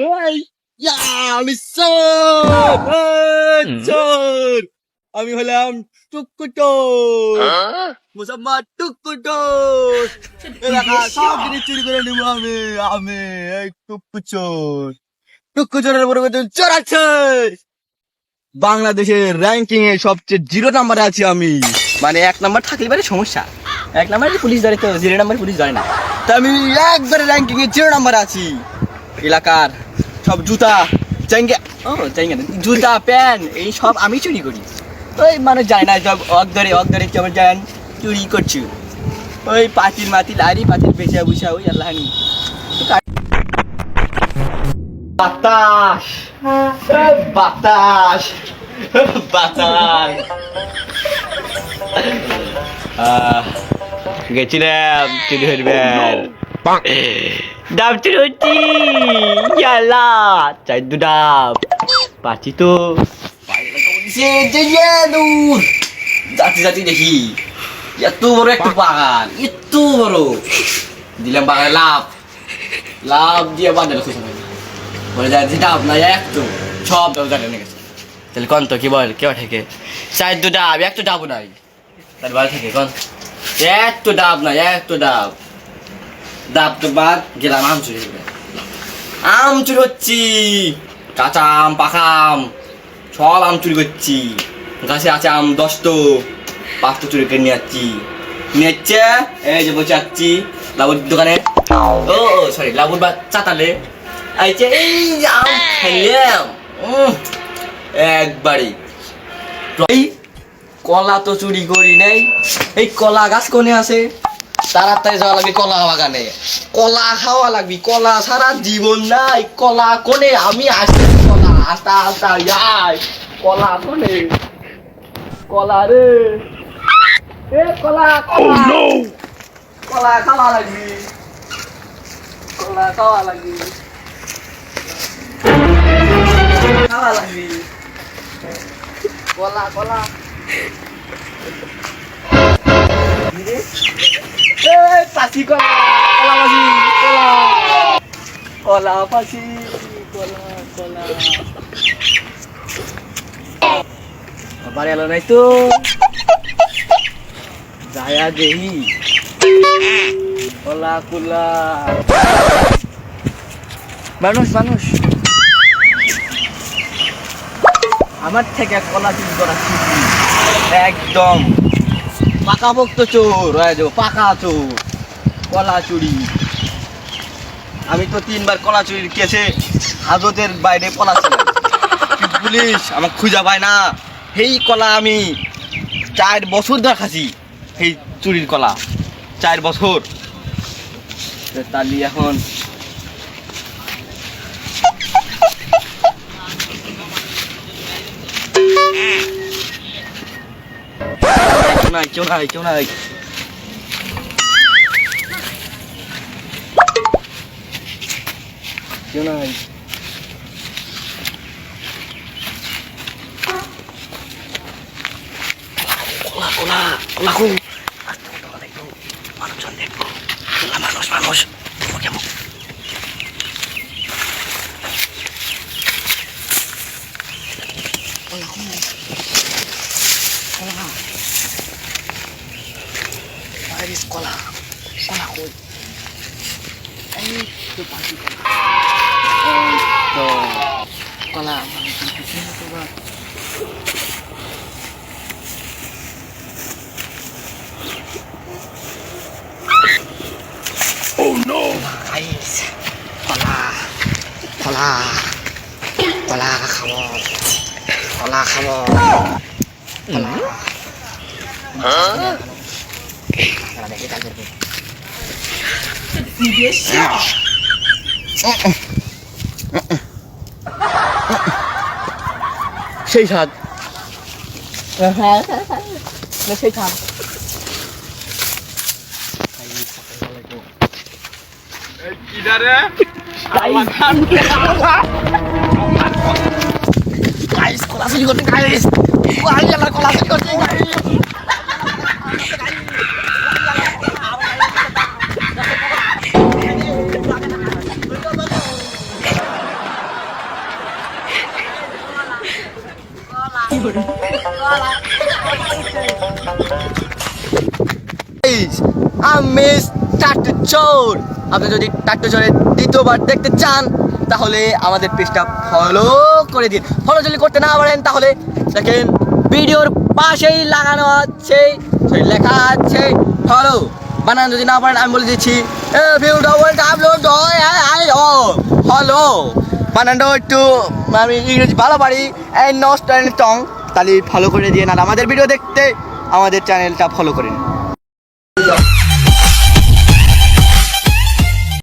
ওই আমি চোর চোর আমি হলাম টুকুটোর মুসাম্মদ টুকুটোর এলাকা সব জিনিস চুরি করে নিবো আমি এই টুকু চোরের উপরে চোর আছে বাংলাদেশের র্যাঙ্কিং এ সবচেয়ে 0 নাম্বারে আছি আমি মানে 1 নাম্বার থাকলে বারে সমস্যা 1 নাম্বার পুলিশ ধরে তো 0 নাম্বার পুলিশ ধরে না তা আমি একবারে র্যাঙ্কিং এ 0 নাম্বারে আছি এলাকার সব জুতা চাঙ্গে জুতা প্যান্ট এই সব আমি চুরি করি ওই মানুষ যায় না সব অক ধরে কেমন যান চুরি করছি ওই পাতিল বেচা বুঝা ওই আল্লাহানি বাতাস বাতাস বাতাস গেছিলাম চুরি হইবেন ডাব চুরি হচ্ছি ইয়ালা চাই দু ডাব পাচ্ছি তো দূর যাচ্ছি দেখি এত বড় একটা বাগান এত বড় দিলাম বাগানে লাভ দিয়ে বাজারে খুশি বলে যায় যে ডাব না একটু সব ডাব জানে গেছে তাহলে কন তো কি বল কেউ থেকে চাই দু ডাব একটু ডাবও নাই তার বাড়ি থেকে কন একটু ডাব নাই একটু ডাব তো বাদ গেলাম আম চুরি হচ্ছি কাঁচা আম পাকা আম সব আম চুরি করছি গাছে আছে আম 10টো 5টো চুরি করে নিয়ে যাচ্ছি নিচ্ছে এই যে বসে যাচ্ছি লাবুর দোকানে ও সরি লাবুর বা চাতালে আইছে এই যে আম খাইলাম একবারে এই কলা তো চুরি করি নাই এই কলা গাছ কোনে আছে তাড়াতাড়ি যাওয়া লাগবে কলা বাগানে কলা খাওয়া লাগবে কলা সারা জীবন নাই কলা কোনে আমি আসি কলা আস্তা যাই কলা কোনে কলা রে এ কলা কলা খাওয়া লাগবে কলা খাওয়া লাগবে কলা পাখি কলা পাখি কলা বাড়ি এলো নাই তো যায়া দেহি কলা কুলা মানুষ আমার থেকে কলা চুরি করা শিখি একদম পাকাপোক্ত চোর পাকা চোর কলা চুরি আমি তো 3বার কলা চুরির কেসে হাজতের বাইরে পলাছিলাম পুলিশ আমাকে খুঁজে পায় না সেই কলা আমি 4 বছর ধরে খাচ্ছি সেই চুরির কলা 4 বছর তালি এখন কেউ নাই কলা মানুষজন দেখবো মানুষ কেমন কলা কই এই তো পাখি কলা Oh no! Guys, kola খাবো দেখি তাদেরকে সেই স্বাদ সেই স্বাদ গাইস কলা চুরি করতে গাইস কলা চুরি করতে গাইস Guys, আমি টাট্টু চোর। আপনি যদি টাট্টু চোরের দ্বিতীয়বার দেখতে চান তাহলে আমাদের পেজটা ফলো করে দিন। ফলো যদি করতে না পারেন তাহলে দেখেন ভিডিওর পাশেই লাগানো আছে, লেখা আছে ফলো। বানান যদি না পারেন আমি বলে দিচ্ছি ফলো। বানানটাও একটু আমি ইংরেজি ভালো পারি টং, তাহলে ফলো করে দিয়ে না আমাদের ভিডিও দেখতে আমাদের চ্যানেলটা ফলো করে নিন।